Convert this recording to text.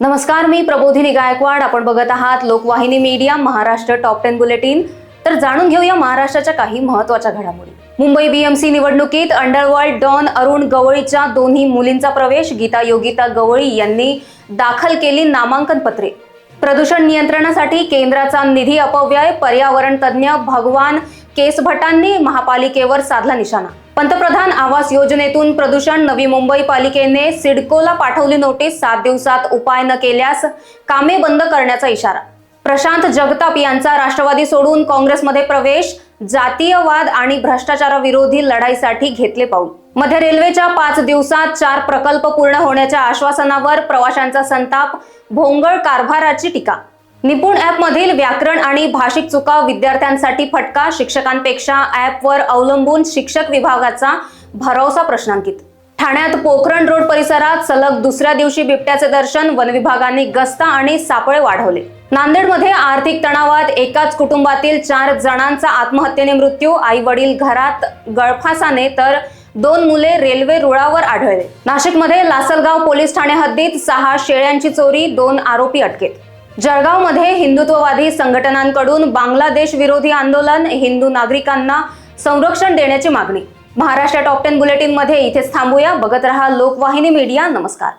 नमस्कार, मी प्रबोधिनी गायकवाड. आपण बघत आहात लोकवाहिनी मीडिया महाराष्ट्र टॉप 10 बुलेटिन. तर जाणून घेऊया महाराष्ट्राच्या काही महत्त्वाच्या घडामोडी. मुंबई बीएमसी निवडणुकीत अंडरवर्ल्ड डॉन अरुण गवळीच्या दोन्ही मुलींचा प्रवेश. गीता योगिता गवळी यांनी दाखल केली नामांकन पत्रे. प्रदूषण नियंत्रणासाठी केंद्राचा निधी अपव्यय. पर्यावरण तज्ज्ञ भगवान केसभटांनी महापालिकेवर साधला निशाणा. पंतप्रधान आवास योजनेतून प्रदूषण. नवी मुंबई पालिकेने सिडकोला पाठवली नोटीस. 7 दिवसात उपाय न केल्यास कामे बंद करण्याचा इशारा. प्रशांत जगताप यांचा राष्ट्रवादी सोडून काँग्रेसमध्ये प्रवेश. जातीयवाद आणि भ्रष्टाचाराविरोधी लढाईसाठी घेतले पाऊल. मध्य रेल्वेच्या 5 दिवसात 4 प्रकल्प पूर्ण होण्याच्या आश्वासनावर प्रवाशांचा संताप. भोंगळ कारभाराची टीका. निपुण ॲपमधील व्याकरण आणि भाषिक चुका विद्यार्थ्यांसाठी फटका. शिक्षकांपेक्षा ॲपवर अवलंबून शिक्षक विभागाचा भरवसा प्रश्नांकित. ठाण्यात पोखरण रोड परिसरात सलग दुसऱ्या दिवशी बिबट्याचे दर्शन. वन विभागाने गस्त आणि सापळे वाढवले. नांदेडमध्ये आर्थिक तणावात एकाच कुटुंबातील 4 जणांचा आत्महत्येने मृत्यू. आई वडील घरात गळफासाने तर 2 मुले रेल्वे रुळावर आढळले. नाशिकमध्ये लासलगाव पोलीस ठाणे हद्दीत 6 शेळ्यांची चोरी. 2 आरोपी अटकेत. जळगावमध्ये हिंदुत्ववादी संघटनांकडून बांगलादेश विरोधी आंदोलन. हिंदू नागरिकांना संरक्षण देण्याची मागणी. महाराष्ट्र टॉप 10 बुलेटिन मध्ये इथेच थांबूया. बघत रहा लोकवाहिनी मीडिया. नमस्कार.